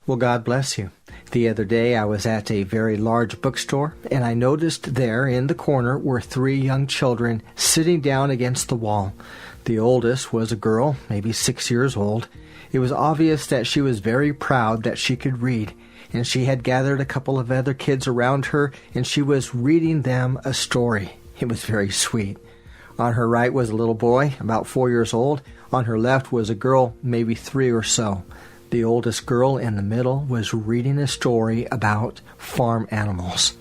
Well, God bless you. The other day I was at a very large bookstore, and I noticed there in the corner were 3 young children sitting down against the wall. The oldest was a girl, maybe 6 years old. It was obvious that she was very proud that she could read, and she had gathered a couple of other kids around her, and she was reading them a story. It was very sweet. On her right was a little boy, about 4 years old. On her left was a girl, maybe 3 or so. The oldest girl in the middle was reading a story about farm animals.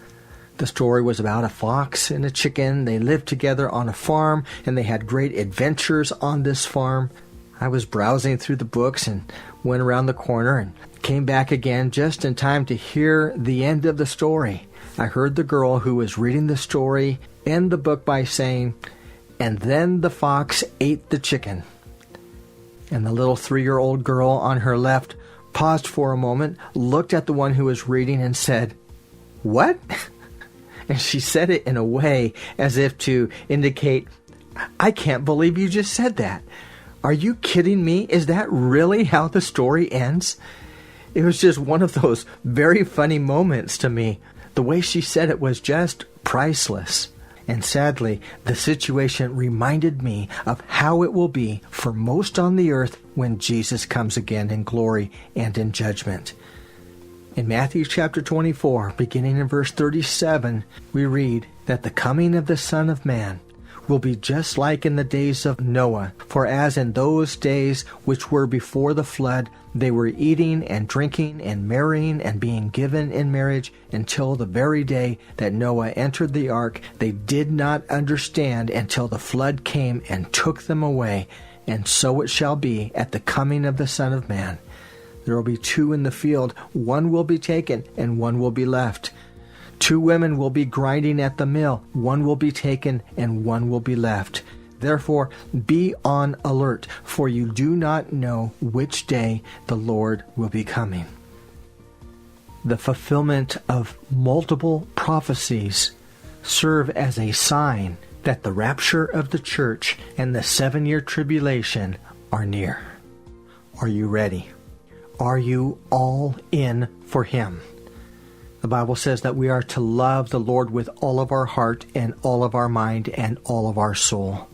The story was about a fox and a chicken. They lived together on a farm, and they had great adventures on this farm. I was browsing through the books and went around the corner and came back again just in time to hear the end of the story. I heard the girl who was reading the story end the book by saying, "And then the fox ate the chicken." And the little 3-year-old girl on her left paused for a moment, looked at the one who was reading and said, "What?" And she said it in a way as if to indicate, "I can't believe you just said that. Are you kidding me? Is that really how the story ends?" It was just one of those very funny moments to me. The way she said it was just priceless. And sadly, the situation reminded me of how it will be for most on the earth when Jesus comes again in glory and in judgment. In Matthew chapter 24, beginning in verse 37, we read that the coming of the Son of Man will be just like in the days of Noah. For as in those days which were before the flood, they were eating and drinking and marrying and being given in marriage until the very day that Noah entered the ark. They did not understand until the flood came and took them away. And so it shall be at the coming of the Son of Man. There will be 2 in the field. One will be taken and one will be left. 2 women will be grinding at the mill. One will be taken and one will be left. Therefore, be on alert, for you do not know which day the Lord will be coming. The fulfillment of multiple prophecies serve as a sign that the rapture of the church and the 7-year tribulation are near. Are you ready? Are you all in for Him? The Bible says that we are to love the Lord with all of our heart and all of our mind and all of our soul.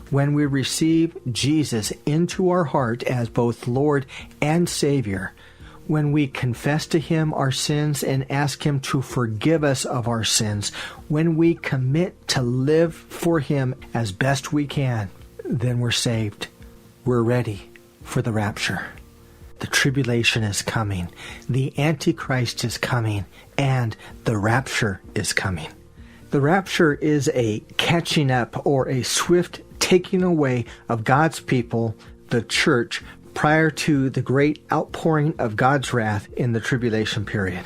When we receive Jesus into our heart as both Lord and Savior, when we confess to Him our sins and ask Him to forgive us of our sins, when we commit to live for Him as best we can, then we're saved. We're ready for the rapture. The tribulation is coming. The Antichrist is coming. And the rapture is coming. The rapture is a catching up or a swift taking away of God's people, the church, prior to the great outpouring of God's wrath in the tribulation period.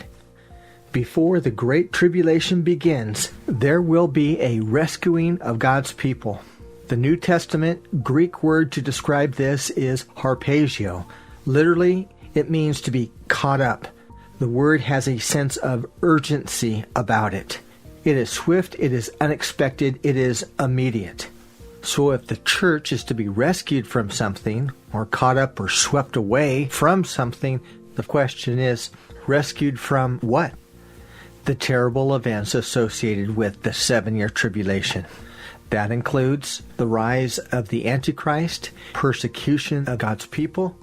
Before the great tribulation begins, there will be a rescuing of God's people. The New Testament Greek word to describe this is harpazo. Literally, it means to be caught up. The word has a sense of urgency about it. It is swift, it is unexpected, it is immediate. So if the church is to be rescued from something, or caught up or swept away from something, the question is, rescued from what? The terrible events associated with the 7-year tribulation. That includes the rise of the Antichrist, persecution of God's people,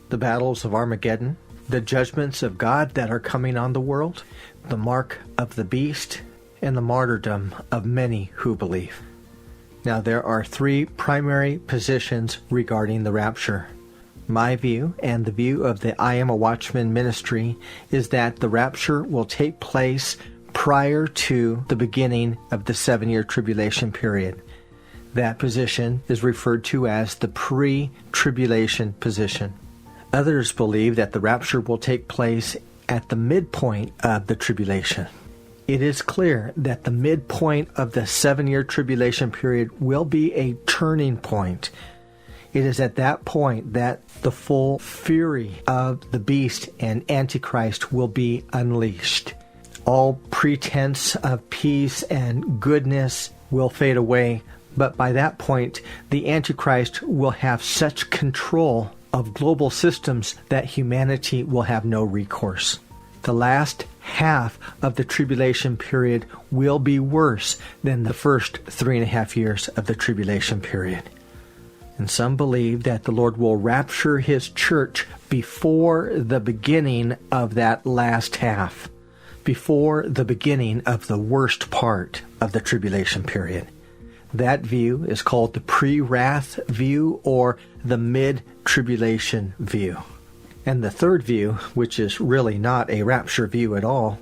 the battles of Armageddon, the judgments of God that are coming on the world, the mark of the beast, and the martyrdom of many who believe. Now, there are 3 primary positions regarding the rapture. My view, and the view of the I Am a Watchman ministry, is that the rapture will take place prior to the beginning of the 7-year tribulation period. That position is referred to as the pre-tribulation position. Others believe that the rapture will take place at the midpoint of the tribulation. It is clear that the midpoint of the 7-year tribulation period will be a turning point. It is at that point that the full fury of the beast and Antichrist will be unleashed. All pretense of peace and goodness will fade away, but by that point, the Antichrist will have such control of global systems that humanity will have no recourse. The last half of the tribulation period will be worse than the first 3.5 years of the tribulation period. And some believe that the Lord will rapture his church before the beginning of that last half, before the beginning of the worst part of the tribulation period. That view is called the pre-wrath view or the mid-tribulation view. And the third view, which is really not a rapture view at all,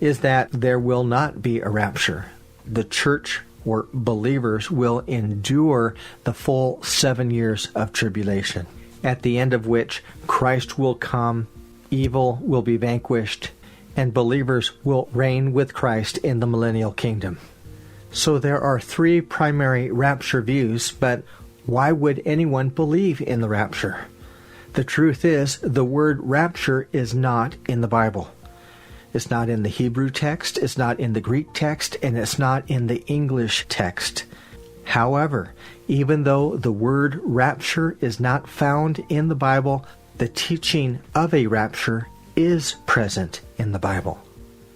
is that there will not be a rapture. The church or believers will endure the full 7 years of tribulation, at the end of which Christ will come, evil will be vanquished, and believers will reign with Christ in the millennial kingdom. So there are 3 primary rapture views, but why would anyone believe in the rapture? The truth is, the word rapture is not in the Bible. It's not in the Hebrew text, it's not in the Greek text, and it's not in the English text. However, even though the word rapture is not found in the Bible, the teaching of a rapture is present in the Bible.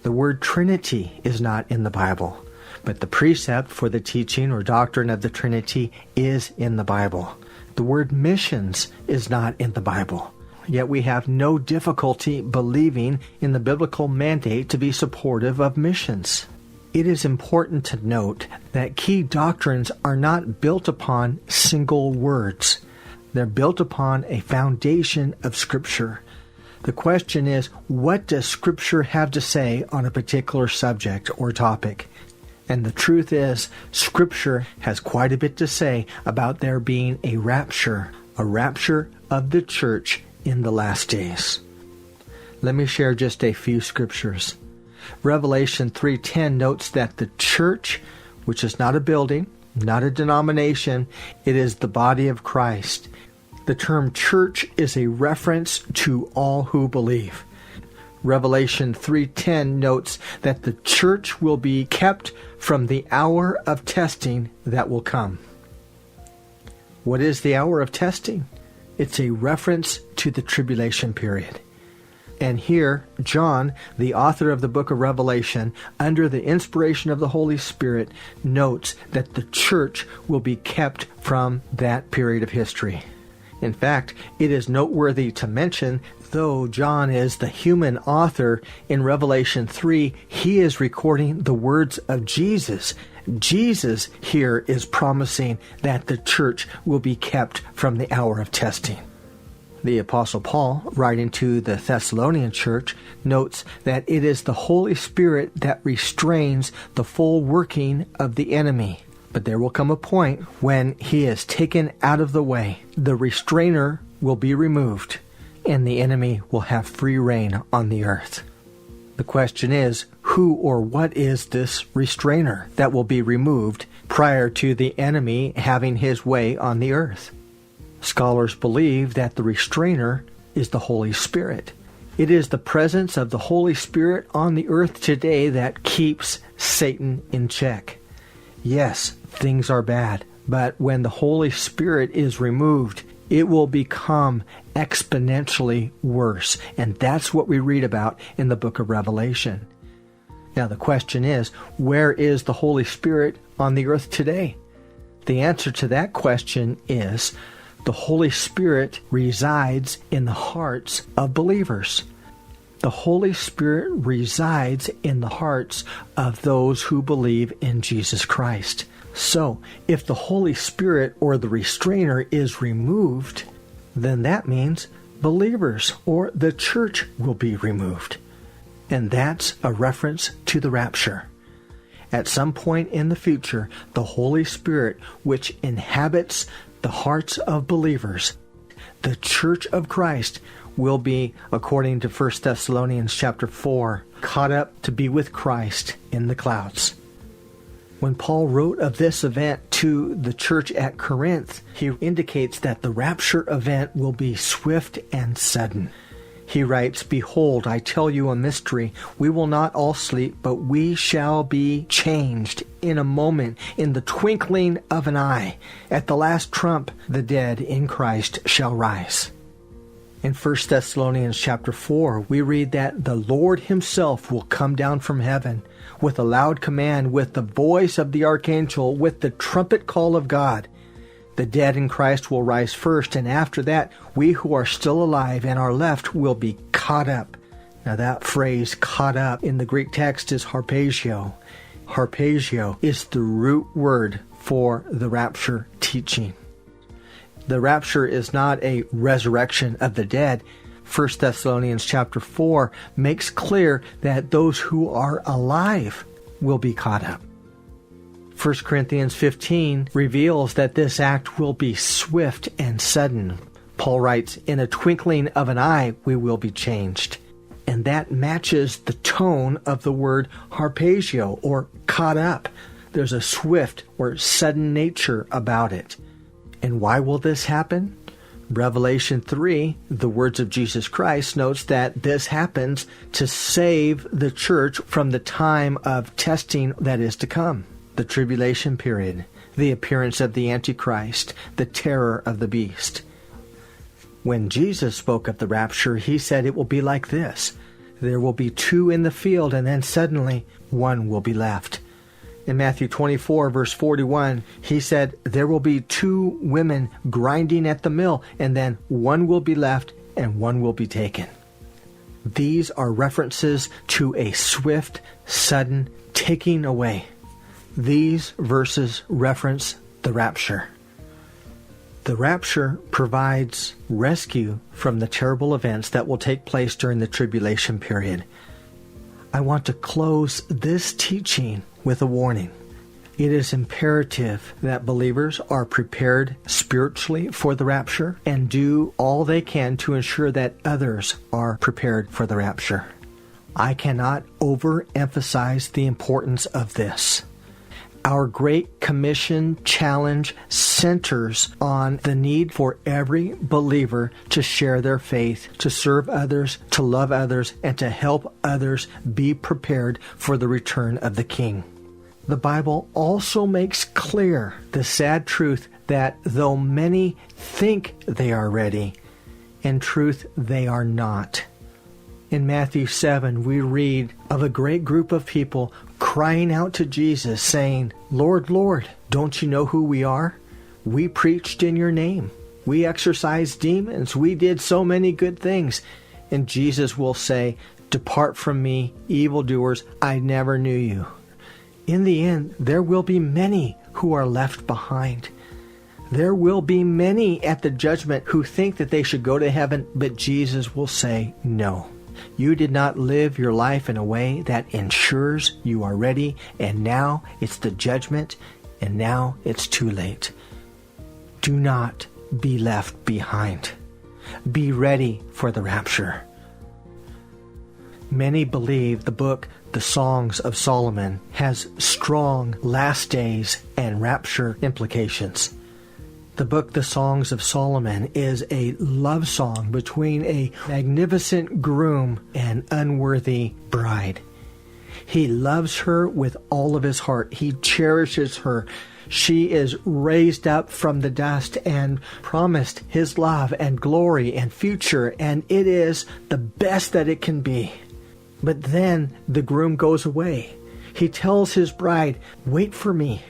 The word Trinity is not in the Bible, but the precept for the teaching or doctrine of the Trinity is in the Bible. The word missions is not in the Bible. Yet we have no difficulty believing in the biblical mandate to be supportive of missions. It is important to note that key doctrines are not built upon single words. They're built upon a foundation of Scripture. The question is, what does Scripture have to say on a particular subject or topic? And the truth is, Scripture has quite a bit to say about there being a rapture of the church in the last days. Let me share just a few scriptures. Revelation 3:10 notes that the church, which is not a building, not a denomination, it is the body of Christ. The term church is a reference to all who believe. Revelation 3:10 notes that the church will be kept from the hour of testing that will come. What is the hour of testing? It's a reference to the tribulation period. And here, John, the author of the book of Revelation, under the inspiration of the Holy Spirit, notes that the church will be kept from that period of history. In fact, it is noteworthy to mention, though John is the human author, in Revelation 3, he is recording the words of Jesus. Jesus here is promising that the church will be kept from the hour of testing. The Apostle Paul, writing to the Thessalonian church, notes that it is the Holy Spirit that restrains the full working of the enemy. But there will come a point when he is taken out of the way. The restrainer will be removed, and the enemy will have free reign on the earth. The question is, who or what is this restrainer that will be removed prior to the enemy having his way on the earth? Scholars believe that the restrainer is the Holy Spirit. It is the presence of the Holy Spirit on the earth today that keeps Satan in check. Yes, things are bad, but when the Holy Spirit is removed, it will become exponentially worse. And that's what we read about in the book of Revelation. Now the question is, where is the Holy Spirit on the earth today? The answer to that question is, the Holy Spirit resides in the hearts of believers. The Holy Spirit resides in the hearts of those who believe in Jesus Christ. So, if the Holy Spirit or the restrainer is removed, then that means believers or the church will be removed. And that's a reference to the rapture. At some point in the future, the Holy Spirit, which inhabits the hearts of believers, the church of Christ, will be, according to 1 Thessalonians chapter 4, caught up to be with Christ in the clouds. When Paul wrote of this event to the church at Corinth, he indicates that the rapture event will be swift and sudden. He writes, "Behold, I tell you a mystery. We will not all sleep, but we shall be changed in a moment, in the twinkling of an eye. At the last trump, the dead in Christ shall rise." In 1 Thessalonians chapter 4, we read that the Lord himself will come down from heaven with a loud command, with the voice of the archangel, with the trumpet call of God. The dead in Christ will rise first, and after that, we who are still alive and are left will be caught up. Now that phrase, caught up, in the Greek text is harpagio. Harpagio is the root word for the rapture teaching. The rapture is not a resurrection of the dead. 1 Thessalonians chapter 4 makes clear that those who are alive will be caught up. 1 Corinthians 15 reveals that this act will be swift and sudden. Paul writes, in a twinkling of an eye we will be changed. And that matches the tone of the word harpagio, or caught up. There's a swift or sudden nature about it. And why will this happen? Revelation 3, the words of Jesus Christ, notes that this happens to save the church from the time of testing that is to come. The tribulation period, the appearance of the Antichrist, the terror of the beast. When Jesus spoke of the rapture, he said it will be like this. There will be 2 in the field, and then suddenly 1 will be left. In Matthew 24, verse 41, he said, there will be 2 women grinding at the mill, and then 1 will be left and 1 will be taken. These are references to a swift, sudden taking away. These verses reference the rapture. The rapture provides rescue from the terrible events that will take place during the tribulation period. I want to close this teaching with a warning. It is imperative that believers are prepared spiritually for the rapture and do all they can to ensure that others are prepared for the rapture. I cannot overemphasize the importance of this. Our Great Commission challenge centers on the need for every believer to share their faith, to serve others, to love others, and to help others be prepared for the return of the King. The Bible also makes clear the sad truth that though many think they are ready, in truth they are not. In Matthew 7, we read of a great group of people crying out to Jesus, saying, Lord, Lord, don't you know who we are? We preached in your name. We exorcised demons. We did so many good things. And Jesus will say, depart from me, evildoers, I never knew you. In the end, there will be many who are left behind. There will be many at the judgment who think that they should go to heaven, but Jesus will say, no. You did not live your life in a way that ensures you are ready, and now it's the judgment, and now it's too late. Do not be left behind. Be ready for the rapture. Many believe the book, The Songs of Solomon, has strong last days and rapture implications. The book, The Songs of Solomon, is a love song between a magnificent groom and unworthy bride. He loves her with all of his heart. He cherishes her. She is raised up from the dust and promised his love and glory and future, and it is the best that it can be. But then the groom goes away. He tells his bride, wait for me.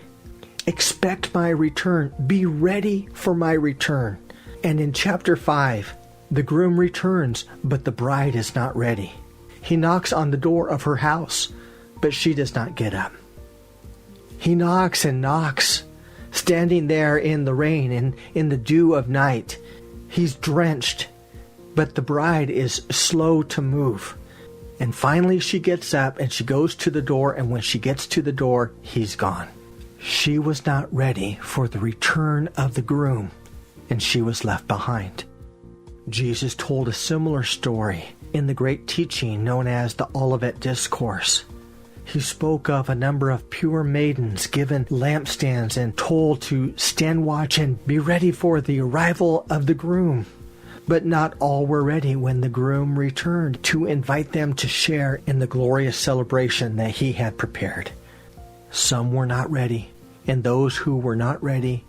Expect my return. Be ready for my return. And in chapter 5, the groom returns, but the bride is not ready. He knocks on the door of her house, but she does not get up. He knocks and knocks, standing there in the rain and in the dew of night. He's drenched, but the bride is slow to move. And finally she gets up and she goes to the door, and when she gets to the door, he's gone. She was not ready for the return of the groom, and she was left behind. Jesus told a similar story in the great teaching known as the Olivet Discourse. He spoke of a number of pure maidens given lampstands and told to stand watch and be ready for the arrival of the groom. But not all were ready when the groom returned to invite them to share in the glorious celebration that he had prepared. Some were not ready, and those who were not ready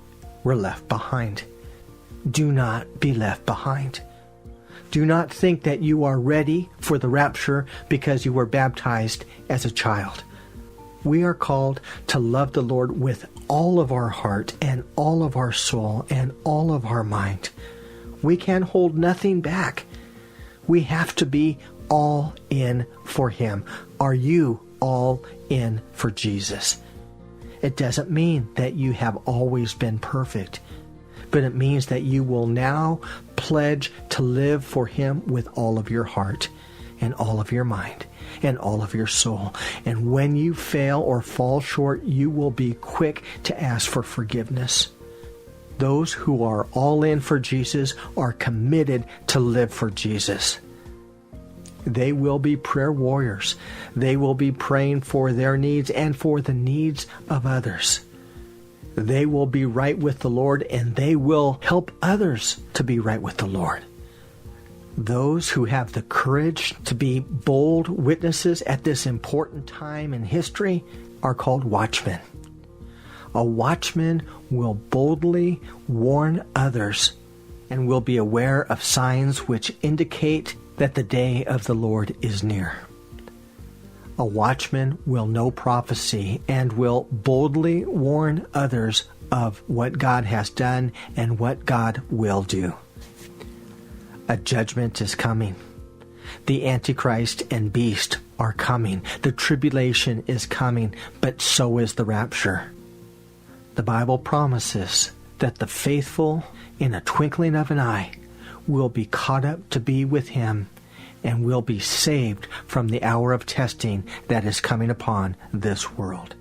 were left behind. Do not be left behind. Do not think that you are ready for the rapture because you were baptized as a child. We are called to love the Lord with all of our heart and all of our soul and all of our mind. We can hold nothing back. We have to be all in for Him. Are you all in for Jesus? It doesn't mean that you have always been perfect, but it means that you will now pledge to live for Him with all of your heart and all of your mind and all of your soul. And when you fail or fall short, you will be quick to ask for forgiveness. Those who are all in for Jesus are committed to live for Jesus. They will be prayer warriors. They will be praying for their needs and for the needs of others. They will be right with the Lord, and they will help others to be right with the Lord. Those who have the courage to be bold witnesses at this important time in history are called watchmen. A watchman will boldly warn others and will be aware of signs which indicate that the day of the Lord is near. A watchman will know prophecy and will boldly warn others of what God has done and what God will do. A judgment is coming. The Antichrist and beast are coming. The tribulation is coming, but so is the rapture. The Bible promises that the faithful, in a twinkling of an eye, will be caught up to be with Him and will be saved from the hour of testing that is coming upon this world.